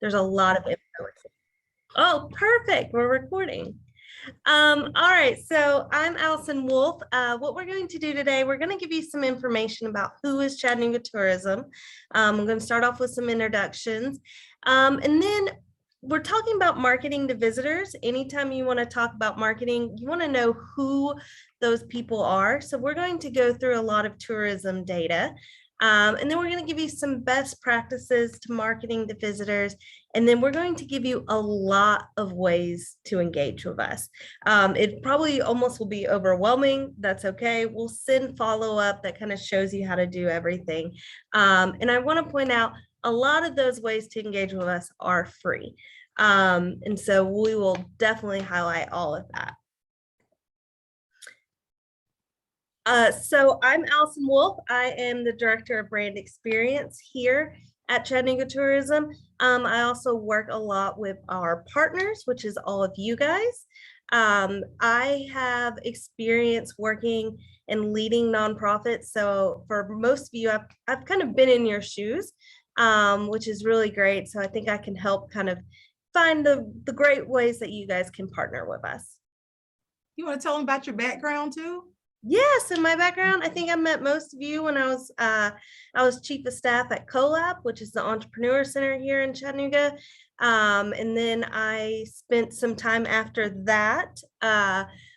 There's a lot of info. Oh, perfect. We're recording. All right, so I'm Allison Wolfe. What we're going to do today, we're going to give you some information about who is Chattanooga Tourism. I'm going to start off with some introductions. And then we're talking about marketing to visitors. Anytime you want to talk about marketing, you want to know who those people are. So we're going to go through a lot of tourism data. And then we're going to give you some best practices to marketing to visitors. And then we're going to give you a lot of ways to engage with us. It probably almost will be overwhelming. That's okay. We'll send follow-up that kind of shows you how to do everything. And I want to point out a lot of those ways to engage with us are free. And so we will definitely highlight all of that. So I'm Allison Wolfe. I am the Director of Brand Experience here at Chattanooga Tourism. I also work a lot with our partners, which is all of you guys. I have experience working and leading nonprofits. So for most of you, I've kind of been in your shoes, which is really great. So I think I can help kind of find the great ways that you guys can partner with us. You want to tell them about your background too? Yes, in my background, I think I met most of you when I was chief of staff at CoLab, which is the Entrepreneur Center here in Chattanooga. And then I spent some time after that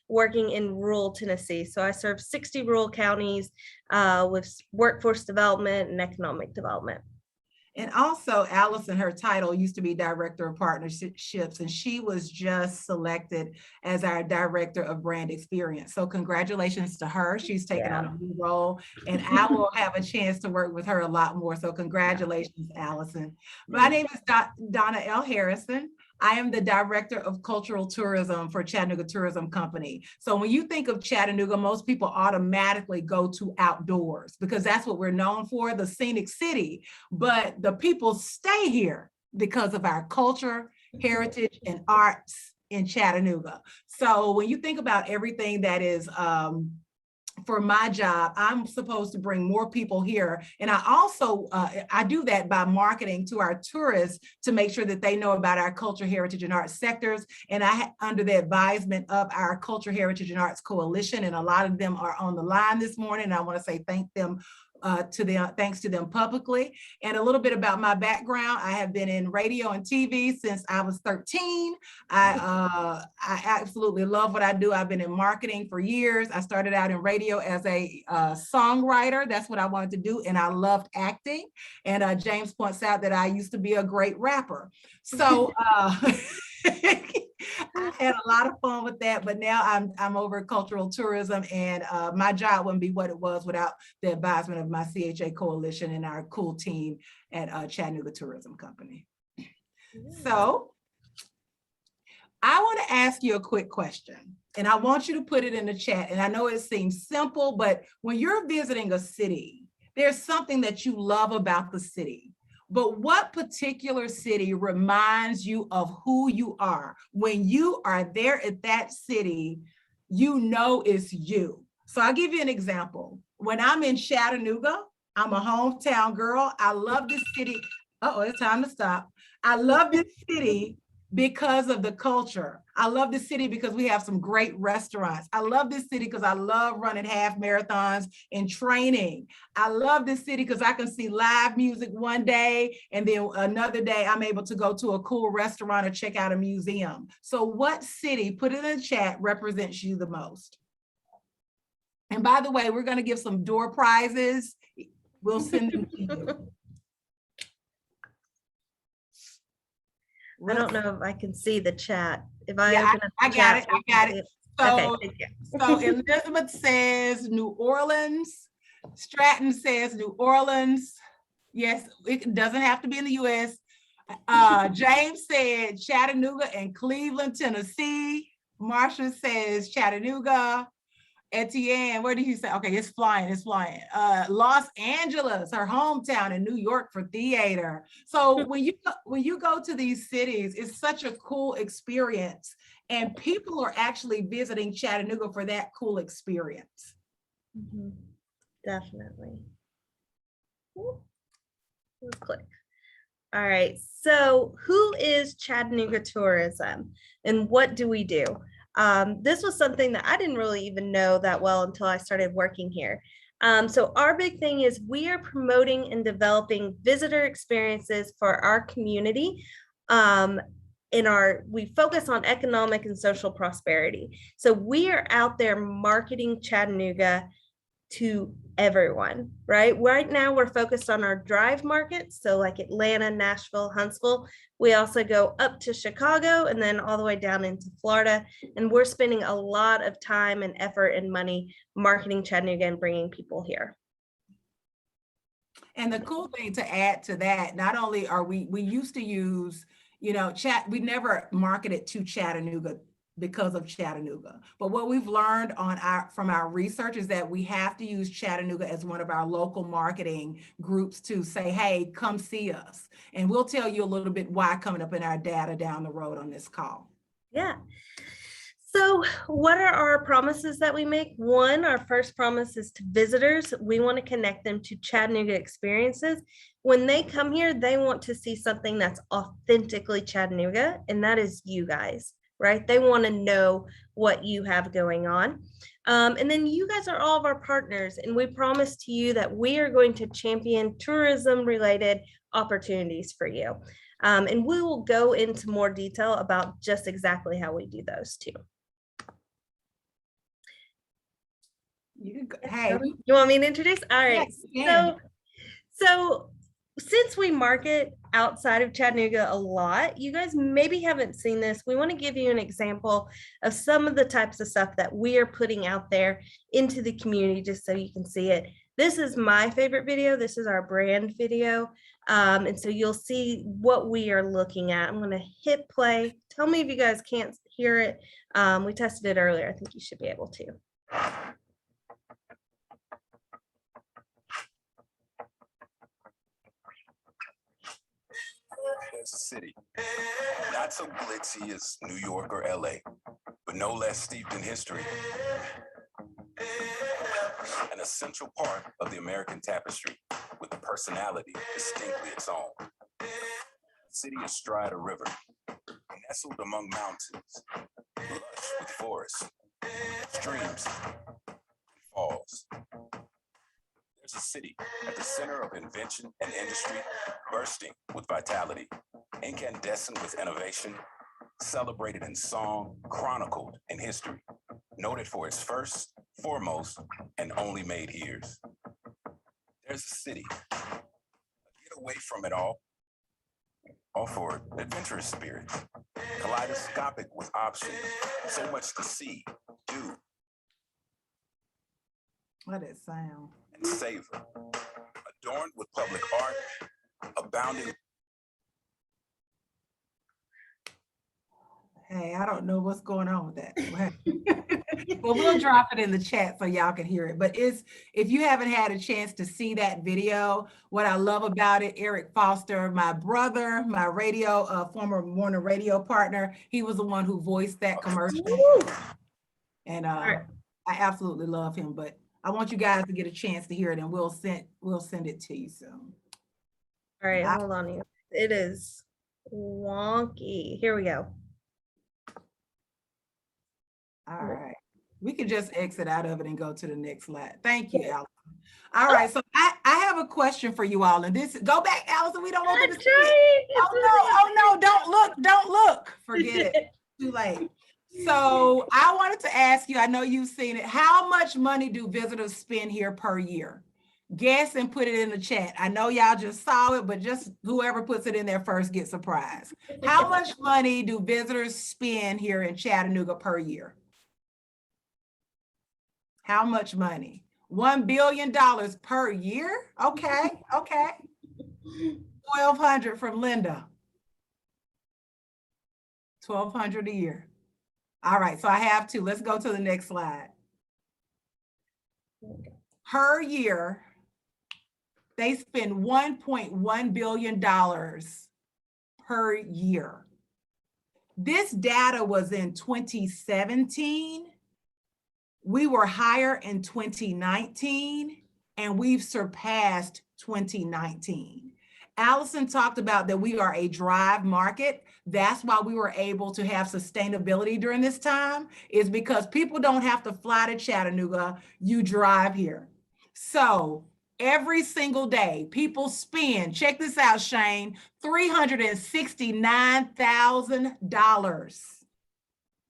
working in rural Tennessee. So I served 60 rural counties with workforce development and economic development. And also, Allison, her title used to be Director of Partnerships, and she was just selected as our Director of Brand Experience. So congratulations to her. She's taken on a new role, and I will have a chance to work with her a lot more. So congratulations, Allison. My name is Donna L. Harrison. I am the Director of Cultural Tourism for Chattanooga Tourism Company. So when you think of Chattanooga, most people automatically go to outdoors because that's what we're known for, the scenic city. But the people stay here because of our culture, heritage, and arts in Chattanooga. So when you think about everything that is for my job, I'm supposed to bring more people here. And I also, I do that by marketing to our tourists to make sure that they know about our culture, heritage, and arts sectors. And under the advisement of our Culture, Heritage, and Arts Coalition, and a lot of them are on the line this morning. And I want to say thanks to them publicly. And a little bit about my background. I have been in radio and TV since I was 13. I absolutely love what I do. I've been in marketing for years. I started out in radio as a songwriter. That's what I wanted to do. And I loved acting. And James points out that I used to be a great rapper. So I had a lot of fun with that, but now I'm over cultural tourism, and my job wouldn't be what it was without the advisement of my CHA coalition and our cool team at Chattanooga Tourism Company. So I want to ask you a quick question, and I want you to put it in the chat. And I know it seems simple, but when you're visiting a city, there's something that you love about the city. But what particular city reminds you of who you are? When you are there at that city, you know it's you. So I'll give you an example. When I'm in Chattanooga, I'm a hometown girl. I love this city. Uh-oh, it's time to stop. I love this city because of the culture. I love this city because we have some great restaurants. I love this city because I love running half marathons and training. I love this city because I can see live music one day, and then another day I'm able to go to a cool restaurant or check out a museum. So what city, put it in the chat, represents you the most? And by the way, we're going to give some door prizes. We'll send them to you. I don't know if I can see the chat. If I got it. So, okay, so Elizabeth says New Orleans. Stratton says New Orleans. Yes, it doesn't have to be in the US. James said Chattanooga and Cleveland, Tennessee. Marsha says Chattanooga. Etienne, where did you say? Okay, it's flying. Los Angeles, her hometown, in New York for theater. So when you go to these cities, it's such a cool experience, and people are actually visiting Chattanooga for that cool experience. Definitely. Let's click. All right. So who is Chattanooga Tourism and what do we do? This was something that I didn't really even know that well until I started working here. So our big thing is we are promoting and developing visitor experiences for our community. We focus on economic and social prosperity. So we are out there marketing Chattanooga to everyone, right? Right now, we're focused on our drive markets. So, like Atlanta, Nashville, Huntsville. We also go up to Chicago and then all the way down into Florida. And we're spending a lot of time and effort and money marketing Chattanooga and bringing people here. And the cool thing to add to that, not only are we used to use, we never marketed to Chattanooga because of Chattanooga. But what we've learned from our research is that we have to use Chattanooga as one of our local marketing groups to say, hey, come see us. And we'll tell you a little bit why coming up in our data down the road on this call. Yeah. So what are our promises that we make? One, our first promise is to visitors. We want to connect them to Chattanooga experiences. When they come here, they want to see something that's authentically Chattanooga, and that is you guys, right? They want to know what you have going on. And then you guys are all of our partners, and we promise to you that we are going to champion tourism-related opportunities for you. And we will go into more detail about just exactly how we do those too. Hey, you want me to introduce? All right. Yes, so since we market outside of Chattanooga a lot, you guys maybe haven't seen this. We want to give you an example of some of the types of stuff that we are putting out there into the community just so you can see it. This is my favorite video. This is our brand video. And so you'll see what we are looking at. I'm going to hit play. Tell me if you guys can't hear it. We tested it earlier. I think you should be able to. There's a city, not so glitzy as New York or LA, but no less steeped in history. An essential part of the American tapestry with a personality distinctly its own. The city astride a river, nestled among mountains, lush with forests, streams, and falls. There's a city at the center of invention and industry, bursting with vitality, incandescent with innovation, celebrated in song, chronicled in history, noted for its first, foremost, and only made here's. There's a city, a getaway from it all for adventurous spirits, kaleidoscopic with options, so much to see, do, let it sound. And savor, adorned with public art, abounding. Hey, I don't know what's going on with that. Well, we'll drop it in the chat so y'all can hear it. But if you haven't had a chance to see that video, what I love about it, Eric Foster, my brother, my former morning radio partner, he was the one who voiced that commercial. And I absolutely love him, but I want you guys to get a chance to hear it, and we'll send it to you soon. All right, hold on. It is wonky. Here we go. All right. We can just exit out of it and go to the next slide. Thank you, Allison. All right, so I have a question for you all, and go back, Allison. We don't want to see it. Oh no, don't look. Forget it. Too late. So I wanted to ask you, I know you've seen it. How much money do visitors spend here per year? Guess and put it in the chat. I know y'all just saw it, but just whoever puts it in there first gets surprised. How much money do visitors spend here in Chattanooga per year? How much money? $1 billion per year? Okay. 1,200 from Linda. 1,200 a year. All right, so I have two. Let's go to the next slide. Per year, they spend $1.1 billion per year. This data was in 2017. We were higher in 2019, and we've surpassed 2019. Allison talked about that we are a drive market. That's why we were able to have sustainability during this time, is because people don't have to fly to Chattanooga, you drive here. So every single day, people spend, check this out, Shane, $369,000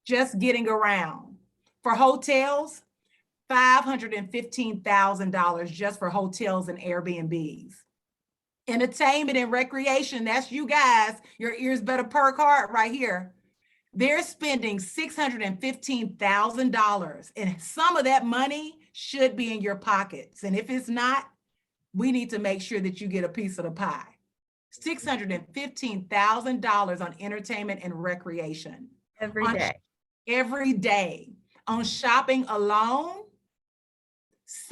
just getting around. For hotels, $515,000 just for hotels and Airbnbs. Entertainment and recreation, that's you guys, your ears better perk hard right here. They're spending $615,000, and some of that money should be in your pockets. And if it's not, we need to make sure that you get a piece of the pie. $615,000 on entertainment and recreation. Every day. Every day. On shopping alone,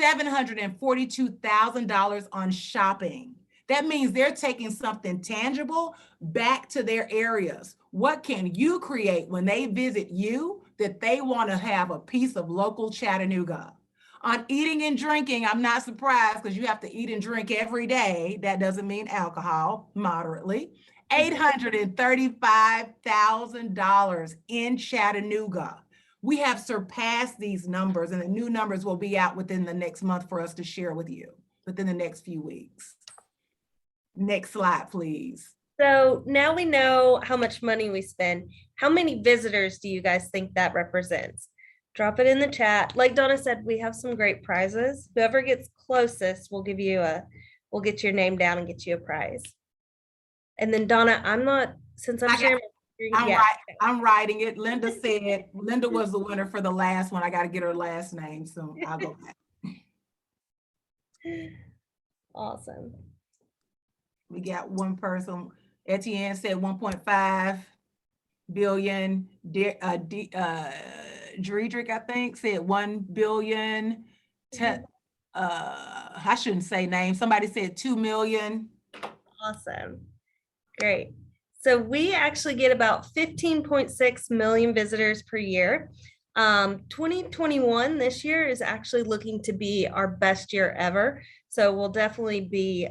$742,000 on shopping. That means they're taking something tangible back to their areas. What can you create when they visit you that they want to have a piece of local Chattanooga? On eating and drinking, I'm not surprised because you have to eat and drink every day. That doesn't mean alcohol, moderately. $835,000 in Chattanooga. We have surpassed these numbers, and the new numbers will be out within the next month for us to share with you within the next few weeks. Next slide, please. So now we know how much money we spend. How many visitors do you guys think that represents? Drop it in the chat. Like Donna said, we have some great prizes. Whoever gets closest, we'll get your name down and get you a prize. And then Donna, since I'm sharing. I'm writing it. Linda was the winner for the last one. I got to get her last name, so I'll go back. Awesome. We got one person. Etienne said 1.5 billion. Dredrick, I think, said 1 billion. I shouldn't say names. Somebody said 2 million. Awesome. Great. So we actually get about 15.6 million visitors per year. 2021 this year is actually looking to be our best year ever. So we'll definitely be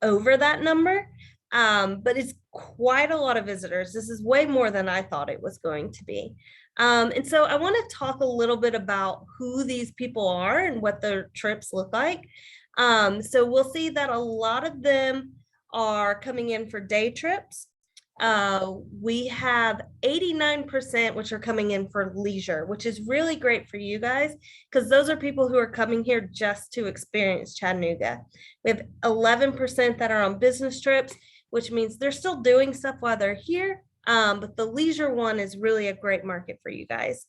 over that number. But it's quite a lot of visitors. This is way more than I thought it was going to be. And so I want to talk a little bit about who these people are and what their trips look like. So we'll see that a lot of them are coming in for day trips. We have 89%, which are coming in for leisure, which is really great for you guys, because those are people who are coming here just to experience Chattanooga. We have 11% that are on business trips, which means they're still doing stuff while they're here. But the leisure one is really a great market for you guys.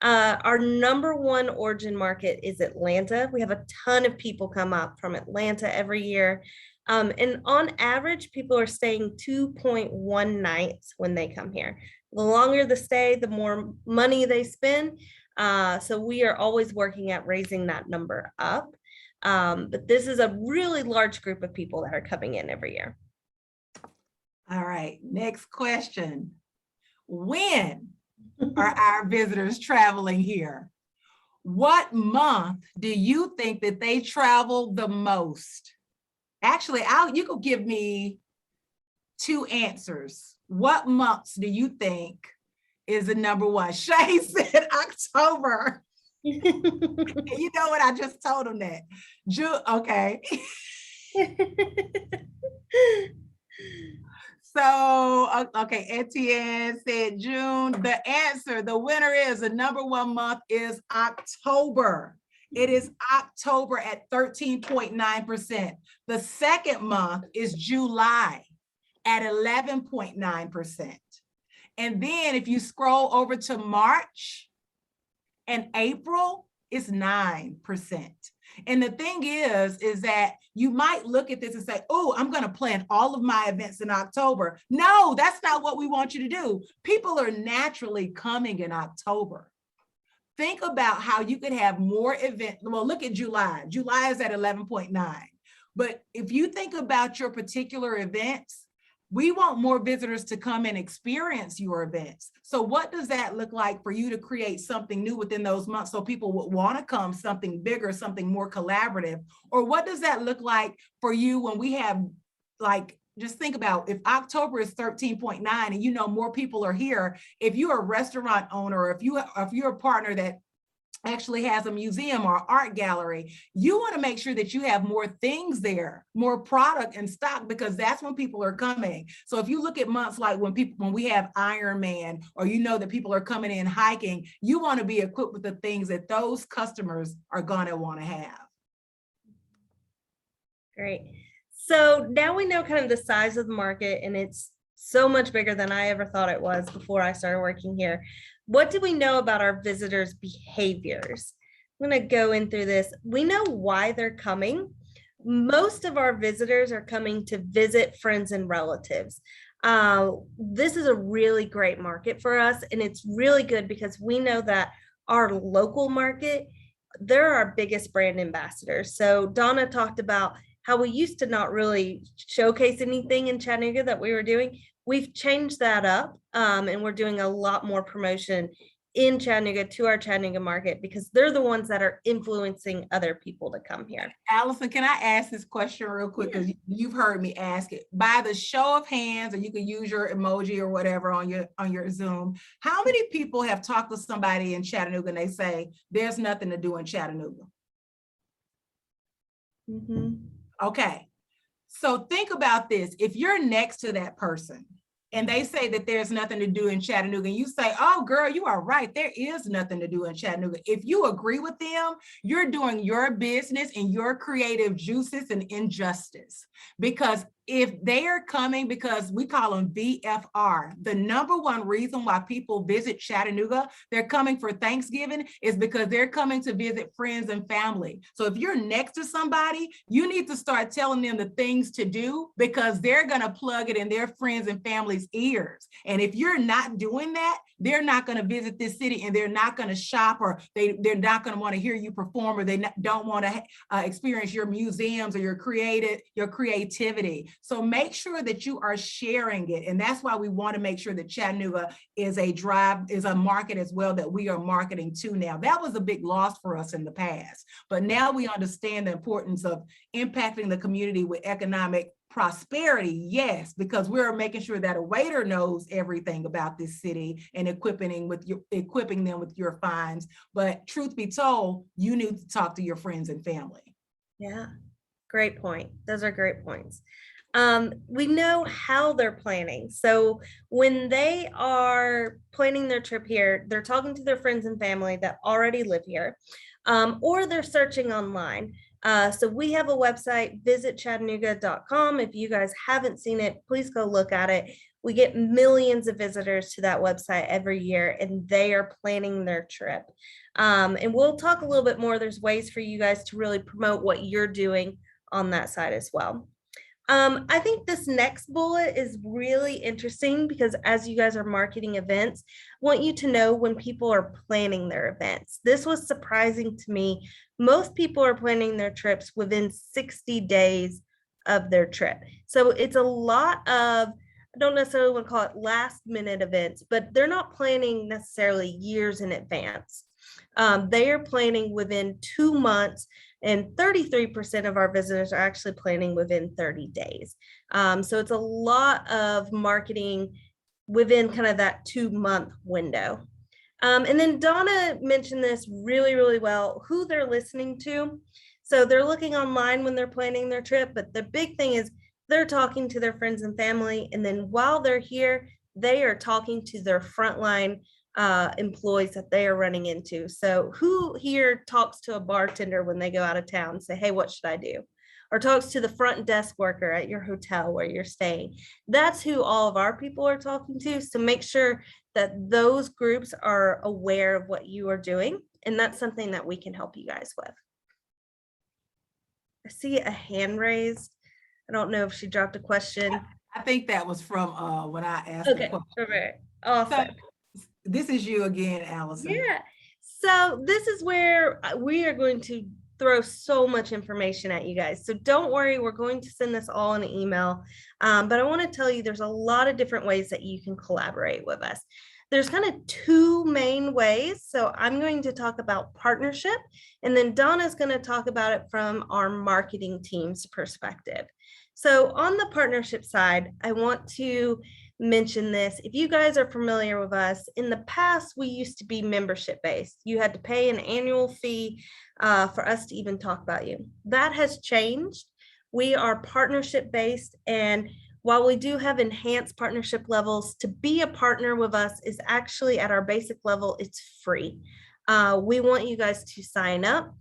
Our number one origin market is Atlanta. We have a ton of people come up from Atlanta every year. And on average, people are staying 2.1 nights when they come here. The longer the stay, the more money they spend. So we are always working at raising that number up. But this is a really large group of people that are coming in every year. All right, next question. When are our visitors traveling here? What month do you think that they travel the most? Actually, you could give me two answers. What months do you think is the number one? Shay said October. You know what? I just told him that. June, okay. So, okay, Etienne said June. The answer, the winner is, the number one month is October. It is October at 13.9%. The second month is July at 11.9%. And then if you scroll over to March and April, it's 9%. And the thing is that you might look at this and say, oh, I'm going to plan all of my events in October. No, that's not what we want you to do. People are naturally coming in October. Think about how you could have more events. Well, look at July. July is at 11.9. But if you think about your particular events, we want more visitors to come and experience your events. So what does that look like for you to create something new within those months so people would want to come, something bigger, something more collaborative? Or what does that look like for you when we have like, just think about if October is 13.9 and you know more people are here, if you're a restaurant owner, or if you're a partner that actually has a museum or art gallery, you want to make sure that you have more things there, more product in stock, because that's when people are coming. So if you look at months like when we have Ironman, or you know that people are coming in hiking, you want to be equipped with the things that those customers are going to want to have. Great. So now we know kind of the size of the market, and it's so much bigger than I ever thought it was before I started working here. What do we know about our visitors' behaviors? I'm going to go in through this. We know why they're coming. Most of our visitors are coming to visit friends and relatives. This is a really great market for us, and it's really good because we know that our local market, they're our biggest brand ambassadors. So Donna talked about how we used to not really showcase anything in Chattanooga that we were doing. We've changed that up, and we're doing a lot more promotion in Chattanooga to our Chattanooga market, because they're the ones that are influencing other people to come here. Allison, can I ask this question real quick? Because you've heard me ask it. By the show of hands, or you can use your emoji or whatever on your Zoom, how many people have talked to somebody in Chattanooga and they say, there's nothing to do in Chattanooga? Mm-hmm. Okay, so think about this. If you're next to that person and they say that there's nothing to do in Chattanooga, and you say, oh, girl, you are right, there is nothing to do in Chattanooga. If you agree with them, you're doing your business and your creative juices an injustice. Because if they are coming, because we call them VFR, the number one reason why people visit Chattanooga, they're coming for Thanksgiving, is because they're coming to visit friends and family. So if you're next to somebody, you need to start telling them the things to do, because they're going to plug it in their friends and family's ears. And if you're not doing that, they're not going to visit this city, and they're not going to shop, or they're not going to want to hear you perform, or they don't want to experience your museums or your creativity. So make sure that you are sharing it. And that's why we want to make sure that Chattanooga is a market as well that we are marketing to now. That was a big loss for us in the past, but now we understand the importance of impacting the community with economic prosperity, yes, because we're making sure that a waiter knows everything about this city and equipping them with your finds. But truth be told, you need to talk to your friends and family. Yeah, great point. Those are great points. We know how they're planning. So when they are planning their trip here, they're talking to their friends and family that already live here, or they're searching online. So we have a website, visitchattanooga.com. If you guys haven't seen it, please go look at it. We get millions of visitors to that website every year, and they are planning their trip. And we'll talk a little bit more. There's ways for you guys to really promote what you're doing on that side as well. I think this next bullet is really interesting, because as you guys are marketing events, I want you to know when people are planning their events. This was surprising to me. Most people are planning their trips within 60 days of their trip. So it's a lot of, I don't necessarily want to call it last minute events, but they're not planning necessarily years in advance. They are planning within 2 months, and 33% of our visitors are actually planning within 30 days. So it's a lot of marketing within kind of that 2-month window. And then Donna mentioned this really, really well, who they're listening to. So they're looking online when they're planning their trip, but the big thing is they're talking to their friends and family. And then while they're here, they are talking to their frontline employees that they are running into. So who here talks to a bartender when they go out of town and say, hey, what should I do? Or talks to the front desk worker at your hotel where you're staying? That's who all of our people are talking to. So make sure that those groups are aware of what you are doing. And that's something that we can help you guys with. I see a hand raised. I don't know if she dropped a question. I think that was from when I asked. Okay, perfect. Awesome. So, this is you again, Allison. Yeah. So this is where we are going to throw so much information at you guys. So don't worry, we're going to send this all in an email. But I want to tell you there's a lot of different ways that you can collaborate with us. There's kind of 2 main ways. So I'm going to talk about partnership, and then Donna's going to talk about it from our marketing team's perspective. So on the partnership side, I want to mention this. If you guys are familiar with us, in the past, we used to be membership based. You had to pay an annual fee for us to even talk about you. That has changed. We are partnership based, and while we do have enhanced partnership levels, to be a partner with us is actually at our basic level, it's free. We want you guys to sign up.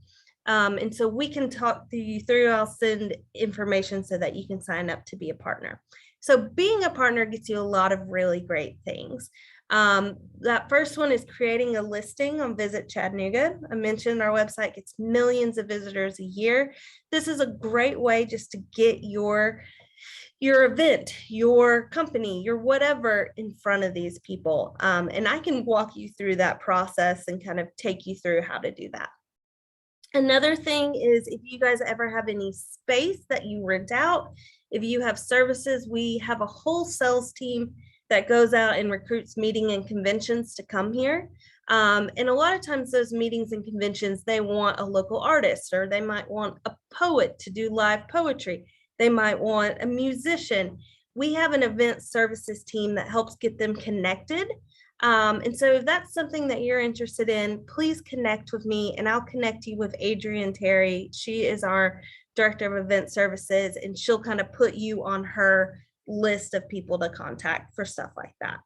And so we can talk to you through, I'll send information so that you can sign up to be a partner. So being a partner gets you a lot of really great things. That first one is creating a listing on Visit Chattanooga. I mentioned our website gets millions of visitors a year. This is a great way just to get your event, your company, your whatever in front of these people. And I can walk you through that process and kind of take you through how to do that. Another thing is if you guys ever have any space that you rent out, if you have services, we have a whole sales team that goes out and recruits meeting and conventions to come here. And a lot of times those meetings and conventions, they want a local artist, or they might want a poet to do live poetry. They might want a musician. We have an event services team that helps get them connected. And so if that's something that you're interested in, please connect with me and I'll connect you with Adrienne Terry. She is our director of event services, and she'll kind of put you on her list of people to contact for stuff like that.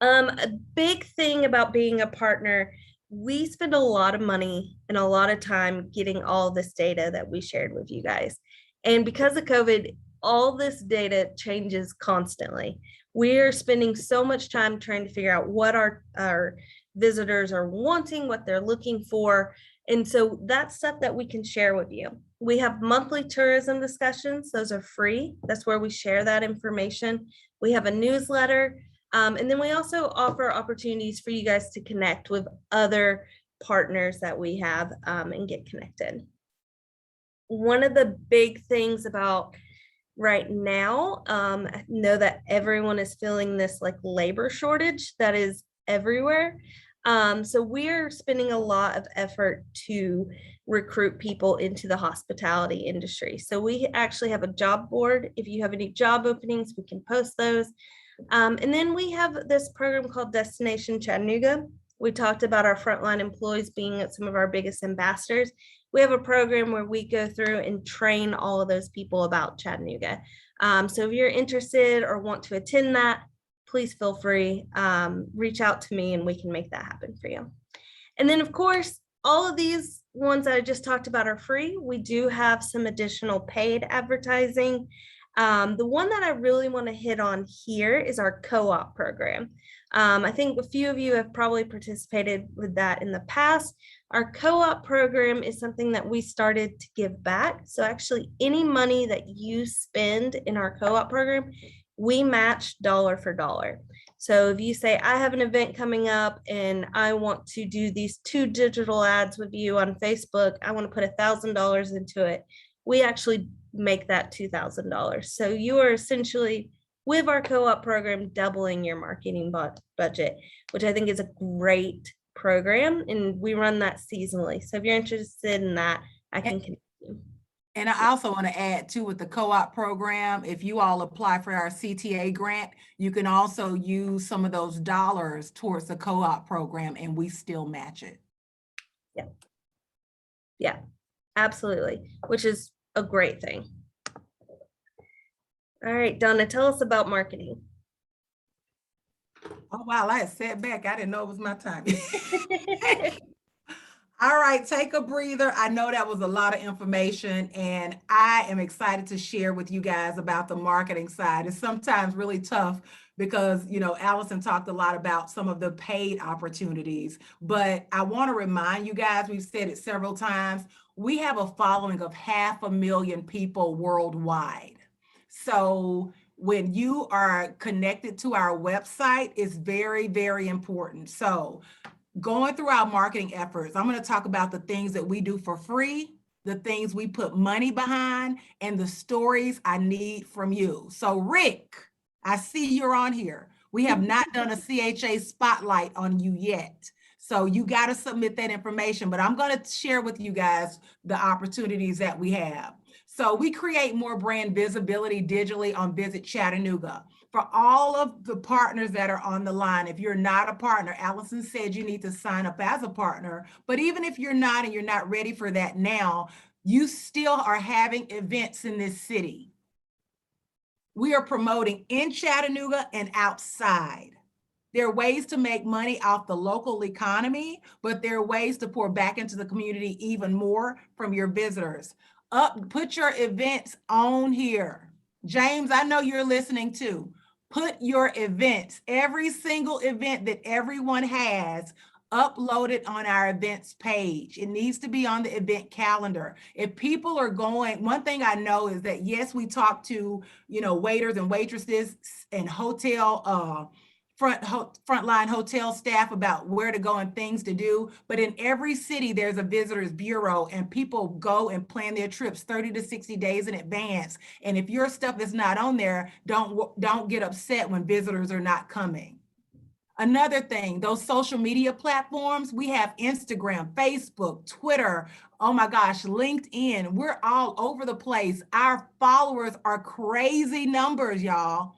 A big thing about being a partner, we spend a lot of money and a lot of time getting all this data that we shared with you guys. And because of COVID, all this data changes constantly. We're spending so much time trying to figure out what our visitors are wanting, what they're looking for. And so that's stuff that we can share with you. We have monthly tourism discussions. Those are free. That's where we share that information. We have a newsletter. And then we also offer opportunities for you guys to connect with other partners that we have and get connected. One of the big things about right now, I know that everyone is feeling this like labor shortage that is everywhere. So we're spending a lot of effort to recruit people into the hospitality industry. So we actually have a job board. If you have any job openings, we can post those. And then we have this program called Destination Chattanooga. We talked about our frontline employees being some of our biggest ambassadors. We have a program where we go through and train all of those people about Chattanooga. So if you're interested or want to attend that, please feel free, reach out to me and we can make that happen for you. And then of course, all of these ones that I just talked about are free. We do have some additional paid advertising. The one that I really want to hit on here is our co-op program. I think a few of you have probably participated with that in the past. Our co-op program is something that we started to give back. So actually any money that you spend in our co-op program, we match dollar for dollar. So if you say, I have an event coming up and I want to do these 2 digital ads with you on Facebook, I want to put $1,000 into it. We actually make that $2,000. So you are essentially, with our co-op program, doubling your marketing budget, which I think is a great program. And we run that seasonally. So if you're interested in that, I can connect you. And I also want to add too, with the co-op program, if you all apply for our CTA grant, you can also use some of those dollars towards the co-op program and we still match it. Yeah. Yeah, absolutely. Which is a great thing. All right, Donna, tell us about marketing. Oh, wow, I had sat back. I didn't know it was my time. All right, take a breather. I know that was a lot of information and I am excited to share with you guys about the marketing side. It's sometimes really tough because, you know, Allison talked a lot about some of the paid opportunities, but I want to remind you guys, we've said it several times, we have a following of 500,000 people worldwide. So when you are connected to our website, it's very, very important. So going through our marketing efforts, I'm going to talk about the things that we do for free, the things we put money behind, and the stories I need from you. So Rick, I see you're on here. We have not done a CHA spotlight on you yet. So you got to submit that information, but I'm going to share with you guys the opportunities that we have. So we create more brand visibility digitally on Visit Chattanooga. For all of the partners that are on the line, if you're not a partner, Allison said you need to sign up as a partner, but even if you're not and you're not ready for that now, you still are having events in this city. We are promoting in Chattanooga and outside. There are ways to make money off the local economy, but there are ways to pour back into the community even more from your visitors. Put your events on here. James, I know you're listening too. Put your events, every single event that everyone has, upload it on our events page. It needs to be on the event calendar. If people are going, one thing I know is that, yes, we talk to, waiters and waitresses and hotel, frontline hotel staff about where to go and things to do. But in every city, there's a visitors bureau, and people go and plan their trips 30 to 60 days in advance. And if your stuff is not on there, don't get upset when visitors are not coming. Another thing, those social media platforms, we have Instagram, Facebook, Twitter, oh my gosh, LinkedIn. We're all over the place. Our followers are crazy numbers, y'all.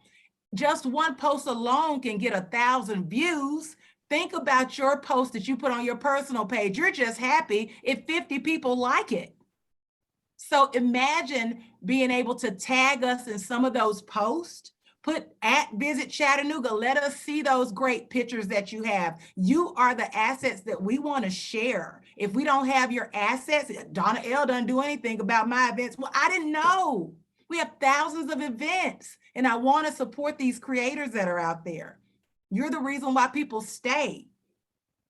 Just one post alone can get 1,000 views. Think about your post that you put on your personal page. You're just happy if 50 people like it. So imagine being able to tag us in some of those posts. Put at Visit Chattanooga. Let us see those great pictures that you have. You are the assets that we want to share. If we don't have your assets, Donna L doesn't do anything about my events. Well, I didn't know. We have thousands of events, and I want to support these creators that are out there. You're the reason why people stay.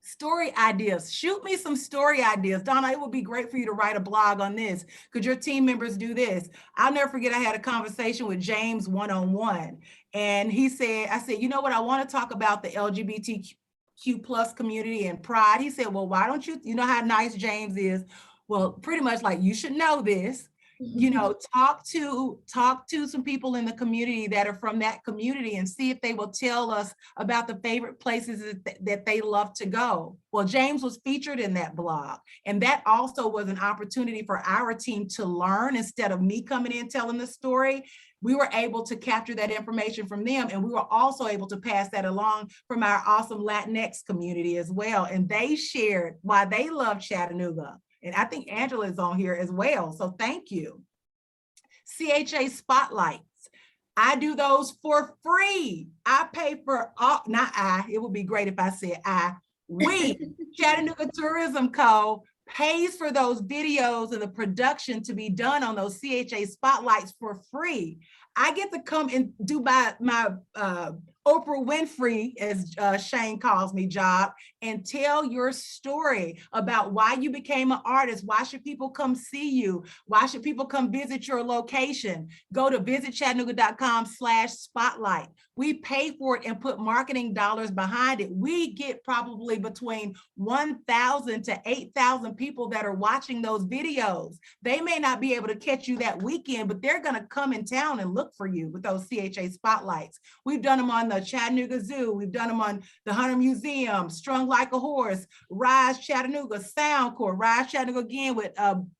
Story ideas. Shoot me some story ideas. Donna, it would be great for you to write a blog on this. Could your team members do this? I'll never forget, I had a conversation with James one-on-one, and I said, you know what? I want to talk about the LGBTQ plus community and pride. He said, well, why don't you know how nice James is? Well, pretty much like, you should know this. Talk to some people in the community that are from that community and see if they will tell us about the favorite places that they love to go. Well, James was featured in that blog, and that also was an opportunity for our team to learn. Instead of me coming in telling the story, we were able to capture that information from them, and we were also able to pass that along from our awesome Latinx community as well. And they shared why they love Chattanooga. And I think Angela is on here as well. So thank you. CHA Spotlights. I do those for free. I pay for all, not I, it would be great if I said we, Chattanooga Tourism Co. pays for those videos and the production to be done on those CHA Spotlights for free. I get to come and do my Oprah Winfrey, as Shane calls me, job, and tell your story about why you became an artist. Why should people come see you? Why should people come visit your location? Go to visitchattanooga.com/spotlight. We pay for it and put marketing dollars behind it. We get probably between 1,000 to 8,000 people that are watching those videos. They may not be able to catch you that weekend, but they're going to come in town and look for you with those CHA Spotlights. We've done them on the Chattanooga Zoo. We've done them on the Hunter Museum, Strung Like a Horse, Rise Chattanooga, Sound Corps, Rise Chattanooga again with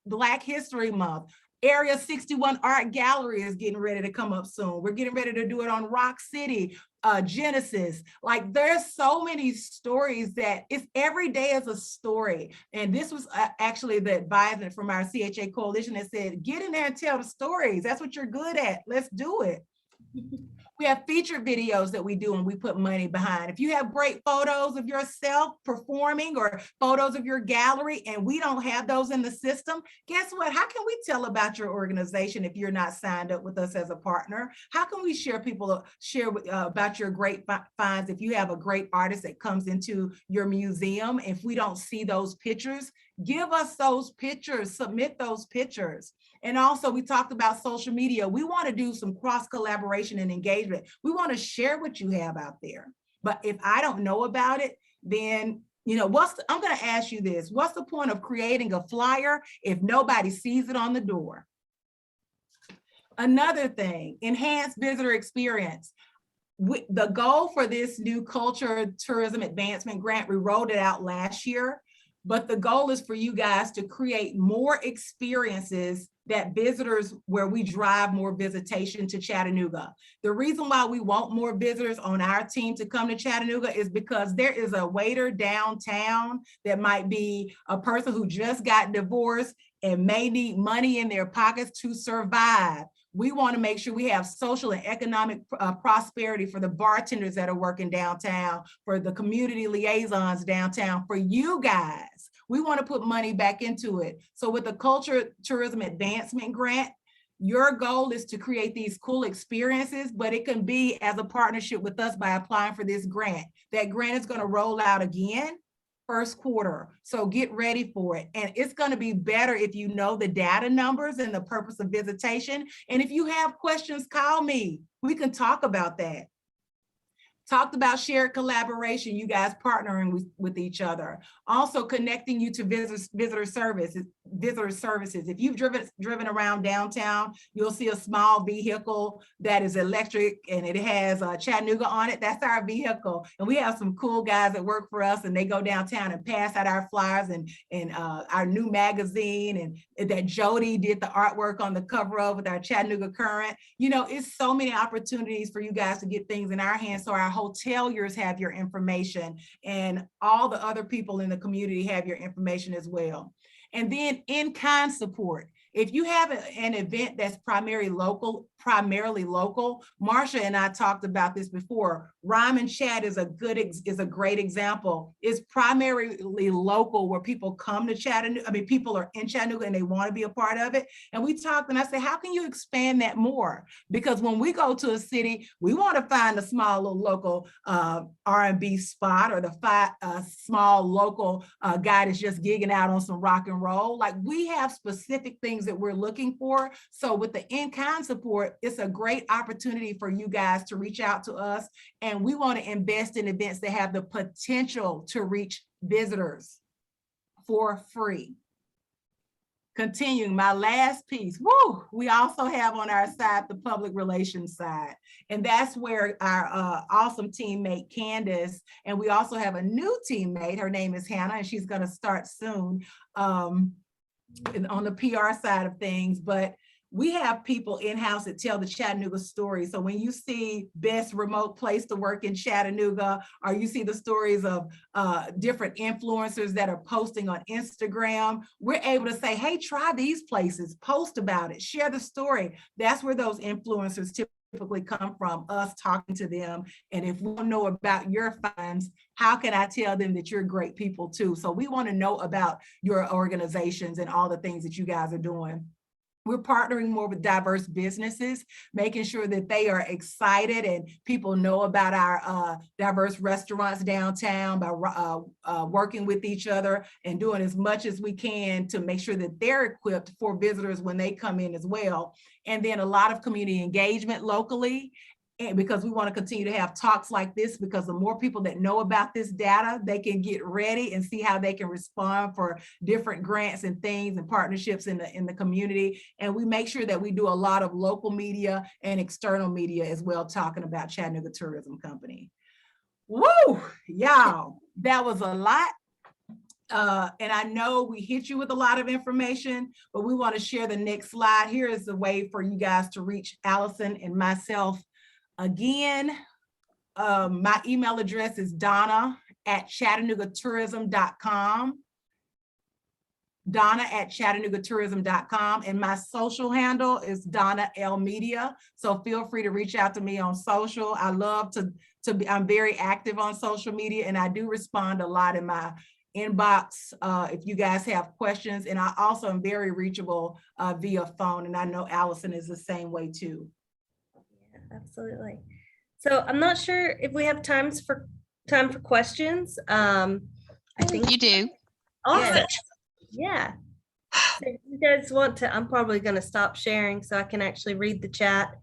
Black History Month. Area 61 Art Gallery is getting ready to come up soon. We're getting ready to do it on Rock City, Genesis. Like, there's so many stories that it's every day is a story. And this was actually the advisement from our CHA coalition that said, get in there and tell the stories. That's what you're good at. Let's do it. We have featured videos that we do and we put money behind. If you have great photos of yourself performing or photos of your gallery and we don't have those in the system, guess what? How can we tell about your organization if you're not signed up with us as a partner? How can we share about your great finds if you have a great artist that comes into your museum? If we don't see those pictures, give us those pictures, submit those pictures. And also, we talked about social media. We want to do some cross collaboration and engagement. We want to share what you have out there. But if I don't know about it, then, I'm going to ask you this. What's the point of creating a flyer if nobody sees it on the door? Another thing, enhanced visitor experience. The goal for this new culture tourism advancement grant, we rolled it out last year. But the goal is for you guys to create more experiences that visitors, where we drive more visitation to Chattanooga. The reason why we want more visitors on our team to come to Chattanooga is because there is a waiter downtown that might be a person who just got divorced and may need money in their pockets to survive. We want to make sure we have social and economic prosperity for the bartenders that are working downtown, for the community liaisons downtown, for you guys. We want to put money back into it. So with the Culture Tourism Advancement Grant, your goal is to create these cool experiences, but it can be as a partnership with us by applying for this grant. That grant is going to roll out again first quarter. So get ready for it. And it's going to be better if you know the data numbers and the purpose of visitation. And if you have questions, call me. We can talk about that. Talked about shared collaboration, you guys partnering with each other. Also connecting you to visitor services. If you've driven around downtown, you'll see a small vehicle that is electric and it has Chattanooga on it. That's our vehicle. And we have some cool guys that work for us, and they go downtown and pass out our flyers and our new magazine, and that Jody did the artwork on the cover of with our Chattanooga Current. You know, it's so many opportunities for you guys to get things in our hands. So our hoteliers have your information, and all the other people in the community have your information as well. And then in-kind support. If you have an event that's primarily local, Marsha and I talked about this before. Rhyme and Chat is a great example. It's primarily local, where people come to Chattanooga. I mean, people are in Chattanooga and they want to be a part of it. And we talked, and I said, how can you expand that more? Because when we go to a city, we want to find a small little local R&B spot, or the small local guy that's just gigging out on some rock and roll. Like, we have specific things that we're looking for. So with the in-kind support, it's a great opportunity for you guys to reach out to us. And we want to invest in events that have the potential to reach visitors for free. Continuing, my last piece, we also have on our side the public relations side. And that's where our awesome teammate, Candace, and we also have a new teammate, her name is Hannah, and she's gonna start soon on the PR side of things. But we have people in-house that tell the Chattanooga story. So when you see best remote place to work in Chattanooga, or you see the stories of different influencers that are posting on Instagram, we're able to say, hey, try these places, post about it, share the story. That's where those influencers typically come from, us talking to them. And if we don't know about your finds, how can I tell them that you're great people too? So we want to know about your organizations and all the things that you guys are doing. We're partnering more with diverse businesses, making sure that they are excited and people know about our diverse restaurants downtown, by working with each other and doing as much as we can to make sure that they're equipped for visitors when they come in as well. And then a lot of community engagement locally. And because we want to continue to have talks like this, because the more people that know about this data, they can get ready and see how they can respond for different grants and things and partnerships in the community. And we make sure that we do a lot of local media and external media as well, talking about Chattanooga Tourism Company. Woo, y'all, that was a lot. And I know we hit you with a lot of information, but we want to share the next slide. Here is the way for you guys to reach Allison and myself. Again, my email address is donna@chattanoogatourism.com. Donna@chattanoogatourism.com. And my social handle is Donna L Media. So feel free to reach out to me on social. I love to be, I'm very active on social media, and I do respond a lot in my inbox if you guys have questions. And I also am very reachable via phone. And I know Allison is the same way too. Absolutely. So I'm not sure if we have time for questions. I think you do. Awesome. Yeah. So if you guys want to, I'm probably going to stop sharing so I can actually read the chat.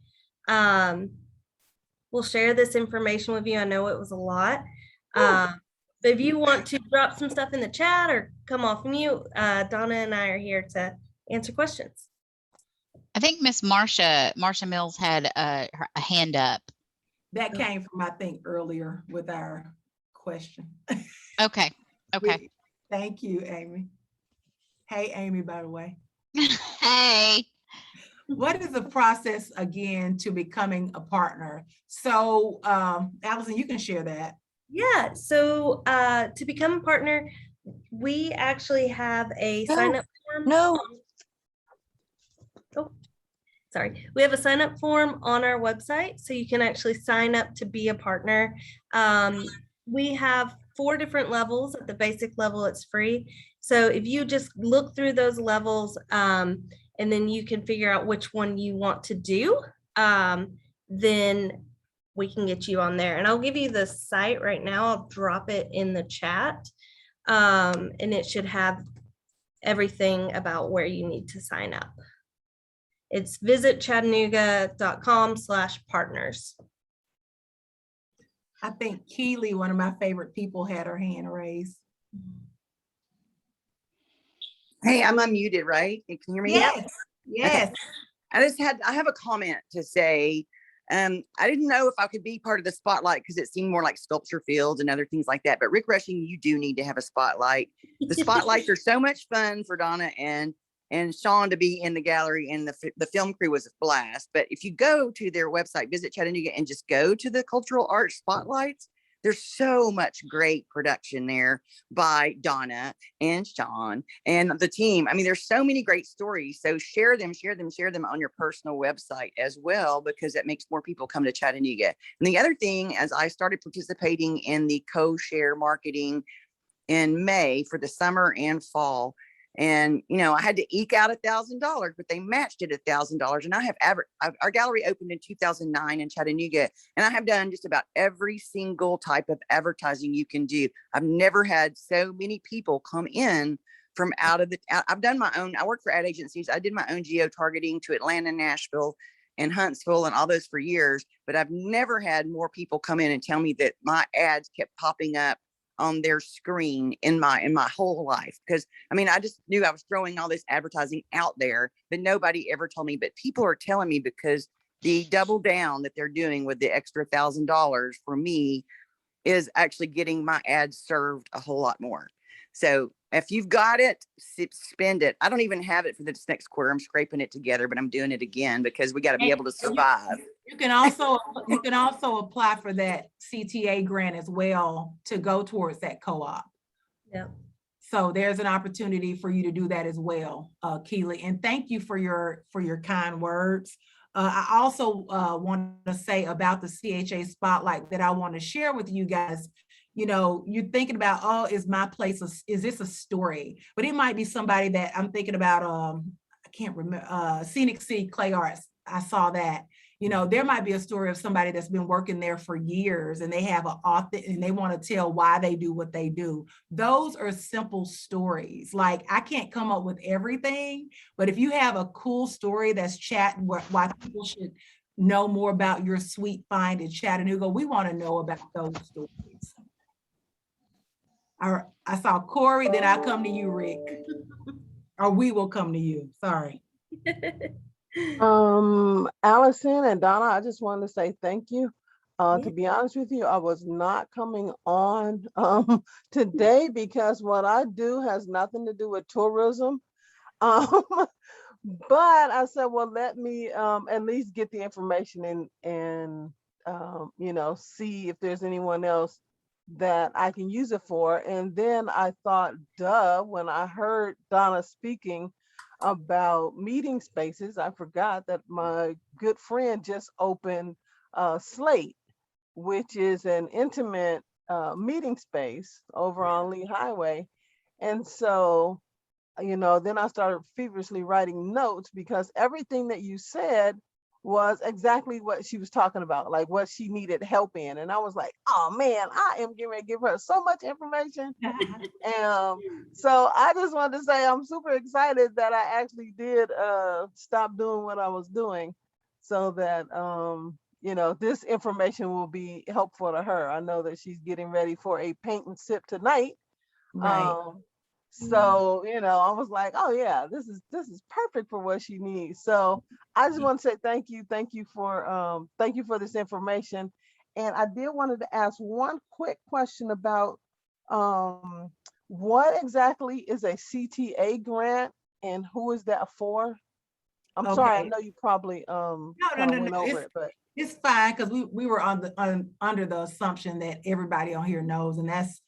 We'll share this information with you. I know it was a lot. But if you want to drop some stuff in the chat or come off mute, Donna and I are here to answer questions. I think Miss Marsha Mills had a hand up. That came from, I think, earlier with our question. Okay. Thank you, Amy. Hey, Amy, by the way. Hey. What is the process again to becoming a partner? So, Allison, you can share that. Yeah, so to become a partner, we actually have a No, sign up form. no. Oh, sorry. We have a sign up form on our website, so you can actually sign up to be a partner. We have 4 different levels. At the basic level, it's free. So if you just look through those levels, and then you can figure out which one you want to do, then we can get you on there. And I'll give you the site right now. I'll drop it in the chat. And it should have everything about where you need to sign up. It's visitchattanooga.com/partners. I think Keely, one of my favorite people, had her hand raised. Hey, I'm unmuted, right? Can you hear me? Yes, yes. I have a comment to say. I didn't know if I could be part of the spotlight because it seemed more like sculpture fields and other things like that. But Rick Rushing, you do need to have a spotlight. The spotlights are so much fun for Donna and Sean to be in the gallery, and the film crew was a blast. But if you go to their website, Visit Chattanooga, and just go to the cultural arts spotlights, there's so much great production there by Donna and Sean and the team. I mean, there's so many great stories. So share them on your personal website as well, because it makes more people come to Chattanooga. And the other thing, as I started participating in the co-share marketing in May for the summer and fall, and I had to eke out $1,000, but they matched it $1,000. And I have our gallery opened in 2009 in Chattanooga, and I have done just about every single type of advertising you can do. I've never had so many people come in from I've done my own. I work for ad agencies. I did my own geo targeting to Atlanta, Nashville, and Huntsville, and all those for years. But I've never had more people come in and tell me that my ads kept popping up on their screen in my whole life. Because I just knew I was throwing all this advertising out there, but nobody ever told me. But people are telling me, because the double down that they're doing with the extra $1,000 for me is actually getting my ads served a whole lot more. So if you've got it, spend it. I don't even have it for this next quarter. I'm scraping it together, but I'm doing it again because we got to be able to survive. You can also apply for that CTA grant as well to go towards that co-op. Yeah. So there's an opportunity for you to do that as well, Keely. And thank you for your kind words. I also want to say about the CHA Spotlight that I want to share with you guys. You're thinking about, oh, is my place, is this a story? But it might be somebody that I'm thinking about, I can't remember, Scenic Sea Clay Arts. I saw that. There might be a story of somebody that's been working there for years, and they have an author and they want to tell why they do what they do. Those are simple stories. Like, I can't come up with everything, but if you have a cool story that's why people should know more about your sweet find in Chattanooga, we want to know about those stories. I saw Corey, then I come to you, Rick. Or we will come to you. Sorry. Allison and Donna, I just wanted to say thank you. To be honest with you, I was not coming on today because what I do has nothing to do with tourism. But I said, well, let me at least get the information and see if there's anyone else that I can use it for. And then I thought, when I heard Donna speaking about meeting spaces, I forgot that my good friend just opened Slate, which is an intimate meeting space over on Lee Highway. And so, then I started feverishly writing notes because everything that you said was exactly what she was talking about, like what she needed help in. And I was like, oh man, I am getting ready to give her so much information. So I just wanted to say I'm super excited that I actually did stop doing what I was doing so that, this information will be helpful to her. I know that she's getting ready for a paint and sip tonight. Right. So, I was like, oh yeah, this is perfect for what she needs. So I just want to say thank you for this information. And I did wanted to ask one quick question about what exactly is a CTA grant and who is that for? I'm sorry, I Okay. know you probably No, kind of no, went over it, but it's fine because we were under the assumption that everybody on here knows, and that's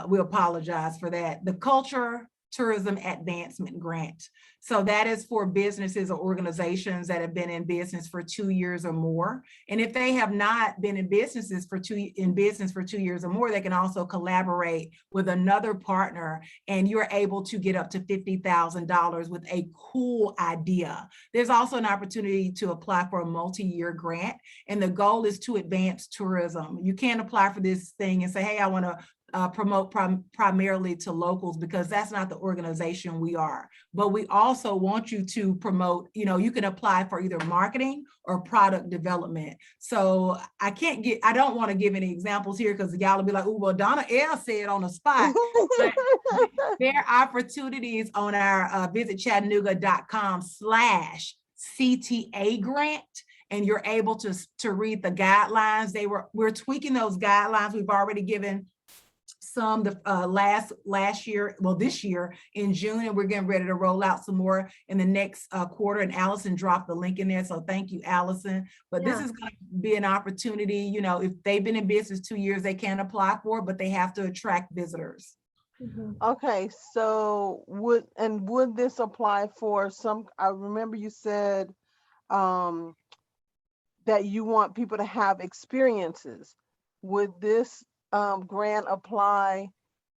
we apologize for that. The Culture Tourism Advancement Grant. So that is for businesses or organizations that have been in business for 2 years or more. And if they have not been in business for 2 years or more, they can also collaborate with another partner, and you're able to get up to $50,000 with a cool idea. There's also an opportunity to apply for a multi-year grant, and the goal is to advance tourism. You can't apply for this thing and say, hey, I want to promote primarily to locals, because that's not the organization we are. But we also want you to promote, you can apply for either marketing or product development. So I don't want to give any examples here because y'all will be like, oh, well, Donna L said on the spot. But there are opportunities on our visit chattanooga.com/CTA grant. And you're able to read the guidelines. We're tweaking those guidelines. We've already given some last year, well, this year in June, and we're getting ready to roll out some more in the next quarter. And Allison dropped the link in there, so thank you, Allison. But this is going to be an opportunity. If they've been in business 2 years, they can apply for it, but they have to attract visitors. Okay, so would this apply for some? I remember you said that you want people to have experiences. Would this grant apply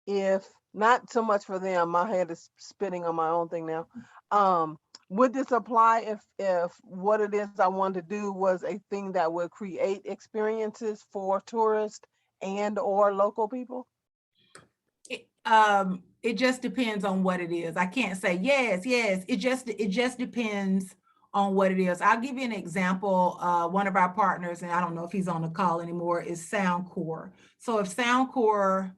if not so much for them? My head is spinning on my own thing now. Would this apply if what it is I wanted to do was a thing that would create experiences for tourists and or local people? It just depends on what it is. I can't say yes. It just depends on what it is. I'll give you an example. One of our partners, and I don't know if he's on the call anymore, is Soundcore. So if Soundcore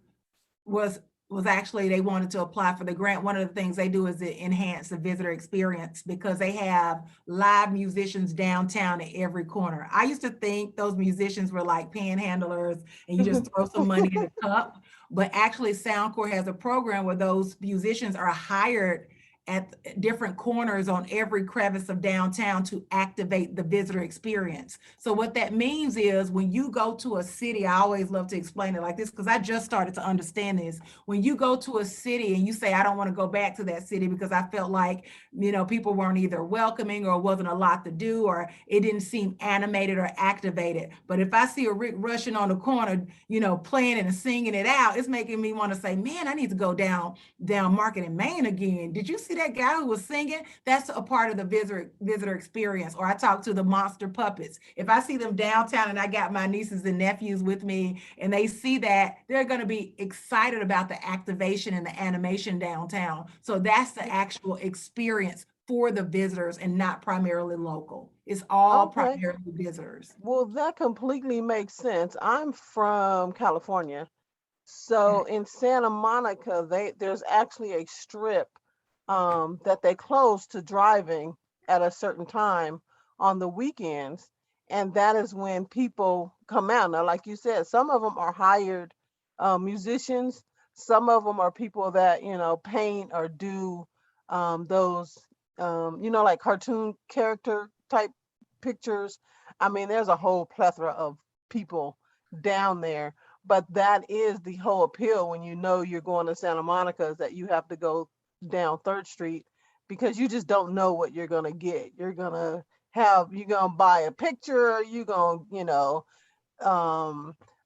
was actually, they wanted to apply for the grant, one of the things they do is to enhance the visitor experience, because they have live musicians downtown at every corner. I used to think those musicians were like panhandlers and you just throw some money in a cup, but actually Soundcore has a program where those musicians are hired at different corners on every crevice of downtown to activate the visitor experience. So what that means is when you go to a city, I always love to explain it like this because I just started to understand this. When you go to a city and you say, I don't want to go back to that city because I felt like, people weren't either welcoming or wasn't a lot to do, or it didn't seem animated or activated. But if I see a Rick Russian on the corner, playing and singing it out, it's making me want to say, man, I need to go down Market and Main again. Did you see that guy who was singing? That's a part of the visitor experience. Or I talk to the monster puppets. If I see them downtown and I got my nieces and nephews with me and they see that, they're going to be excited about the activation and the animation downtown. So that's the actual experience for the visitors and not primarily local. It's all primarily visitors. Well, that completely makes sense. I'm from California. So in Santa Monica, there's actually a strip that they close to driving at a certain time on the weekends. And that is when people come out. Now, like you said, some of them are hired musicians. Some of them are people that, paint or do those, like cartoon character type pictures. I mean, there's a whole plethora of people down there. But that is the whole appeal when you're going to Santa Monica, is that you have to go down 3rd Street because you just don't know what you're going to get. You're going to buy a picture,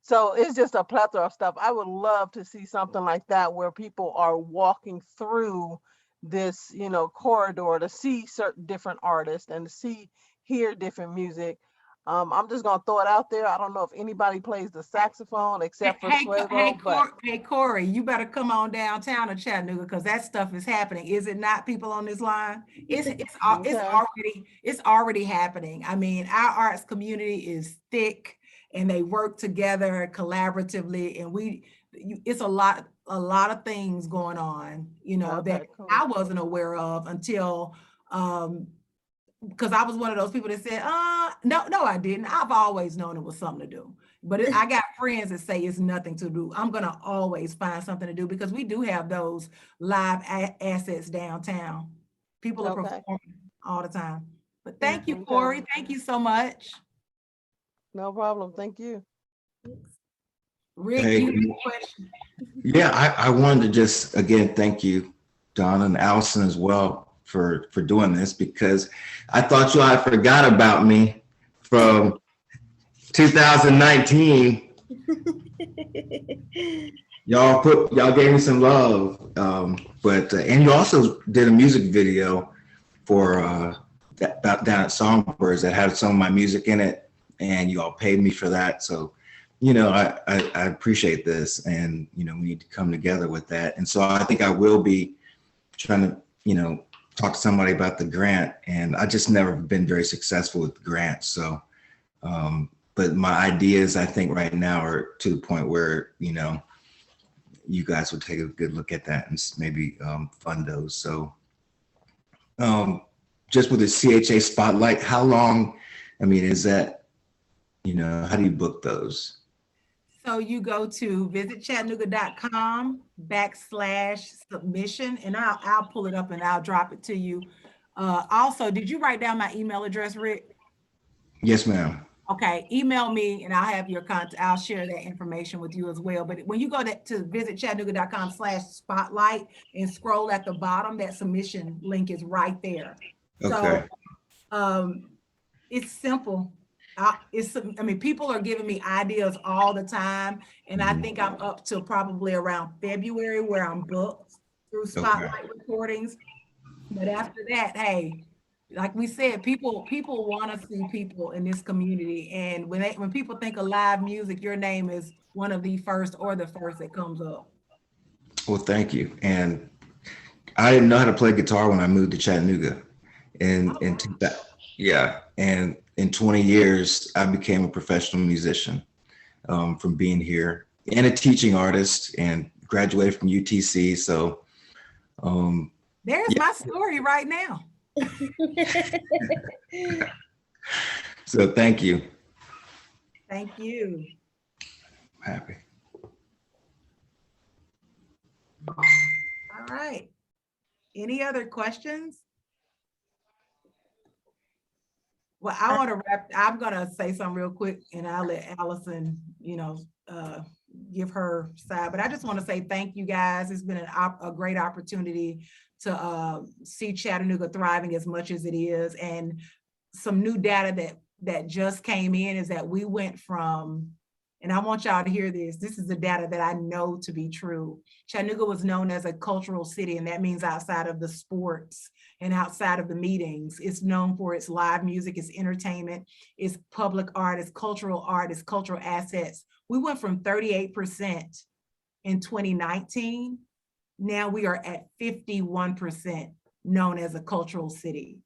so it's just a plethora of stuff. I would love to see something like that where people are walking through this, corridor to see certain different artists and to hear different music. I'm just gonna throw it out there. I don't know if anybody plays the saxophone except for Suevo. Hey, Corey, you better come on downtown to Chattanooga because that stuff is happening. Is it not, people on this line? It's already happening. I mean, our arts community is thick and they work together collaboratively, and it's a lot of things going on, that Cool. I wasn't aware of until because I was one of those people that said, no, I didn't. I've always known it was something to do. But I got friends that say it's nothing to do. I'm gonna always find something to do because we do have those live assets downtown. People are Okay. performing all the time. But Yeah. thank you, Okay. Corey. Thank you so much. No problem. Thank you. Rick, Hey, you have a question? yeah, I wanted to just again thank you, Donna and Allison as well for doing this because I thought you had forgot about me from 2019. Y'all gave me some love, but and you also did a music video for down at Songbirds that had some of my music in it, and you all paid me for that. So, I appreciate this, and we need to come together with that. And so I think I will be trying to talk to somebody about the grant, and I just never been very successful with grants. So, but my ideas I think right now are to the point where you guys would take a good look at that and maybe fund those. So just with the CHA Spotlight, how long, is that, how do you book those? So you go to visitchattanooga.com/submission, and I'll pull it up and I'll drop it to you. Also, did you write down my email address, Rick? Yes, ma'am. Okay, email me and I'll have your contact. I'll share that information with you as well. But when you go to visitchattanooga.com/spotlight and scroll at the bottom, that submission link is right there. Okay. So it's simple. People are giving me ideas all the time, and I think I'm up to probably around February where I'm booked through Spotlight recordings. But after that, hey, like we said, people want to see people in this community, and when people think of live music, your name is one of the first or the first that comes up. Well, thank you. And I didn't know how to play guitar when I moved to Chattanooga, and yeah, and in 20 years, I became a professional musician from being here, and a teaching artist, and graduated from UTC. So there's my story right now. So thank you. Thank you. I'm happy. All right. Any other questions? Well, I want to I'm going to say something real quick and I'll let Allison, give her side, but I just want to say thank you guys. It's been a great opportunity to see Chattanooga thriving as much as it is. And some new data that just came in is that we went from, and I want y'all to hear this, this is the data that I know to be true. Chattanooga was known as a cultural city, and that means outside of the sports and outside of the meetings, it's known for its live music, its entertainment, its public art, its cultural assets. We went from 38% in 2019. Now we are at 51% known as a cultural city.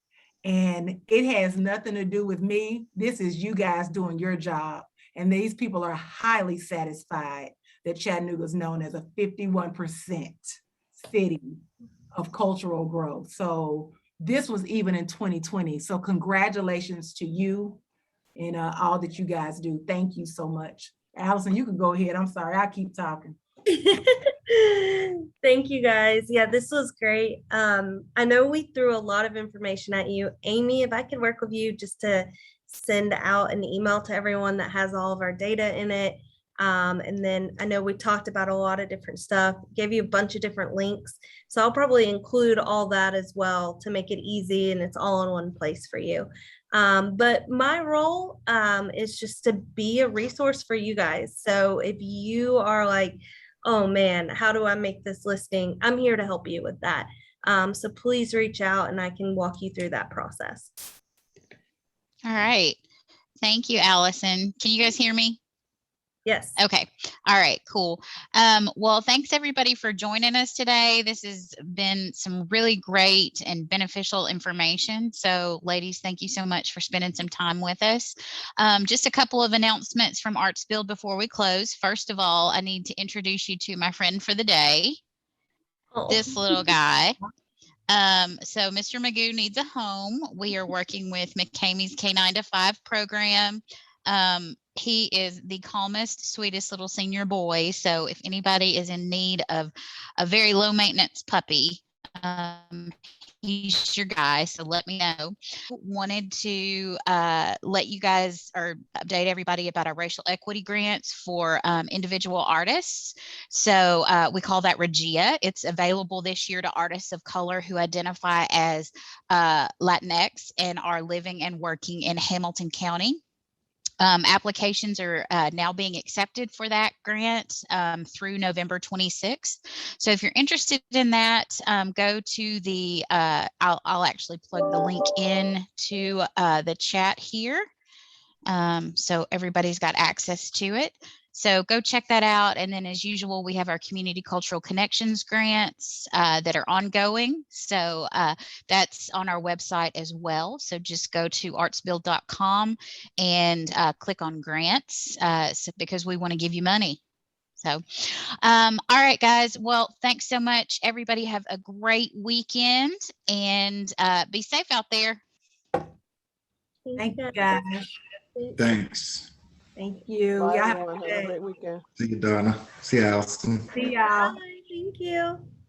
And it has nothing to do with me. This is you guys doing your job. And these people are highly satisfied that Chattanooga is known as a 51% city of cultural growth. So this was even in 2020. So congratulations to you and all that you guys do. Thank you so much. Allison, you can go ahead. I'm sorry, I keep talking. Thank you guys. Yeah, this was great. I know we threw a lot of information at you. Amy, if I could work with you just to send out an email to everyone that has all of our data in it. And then I know we talked about a lot of different stuff, gave you a bunch of different links. So I'll probably include all that as well to make it easy and it's all in one place for you. But my role is just to be a resource for you guys. So if you are like, oh man, how do I make this listing? I'm here to help you with that. So please reach out and I can walk you through that process. All right. Thank you, Allison. Can you guys hear me? Yes. Okay. All right, cool. Well, thanks everybody for joining us today. This has been some really great and beneficial information. So ladies, thank you so much for spending some time with us. Just a couple of announcements from Artsfield before we close. First of all, I need to introduce you to my friend for the day, this little guy. So Mr. Magoo needs a home. We are working with McCamey's K9 to 5 program. he is the calmest, sweetest little senior boy. So if anybody is in need of a very low maintenance puppy, he's your guy. So let me know. Wanted to let you guys or update everybody about our racial equity grants for individual artists. So we call that Regia. It's available this year to artists of color who identify as Latinx and are living and working in Hamilton County. Applications are now being accepted for that grant through November 26th. So if you're interested in that, go to the, I'll actually plug the link in to the chat here. So everybody's got access to it. So go check that out. And then as usual, we have our Community Cultural Connections grants that are ongoing. So that's on our website as well. So just go to artsbuild.com and click on grants because we want to give you money. So, all right, guys. Well, thanks so much. Everybody have a great weekend and be safe out there. Thank you, guys. Thanks. Thank you. Bye, Y'all have a everyone. good Have a day. great weekend. See you, Donna. See you, Allison. See y'all. Bye, thank you.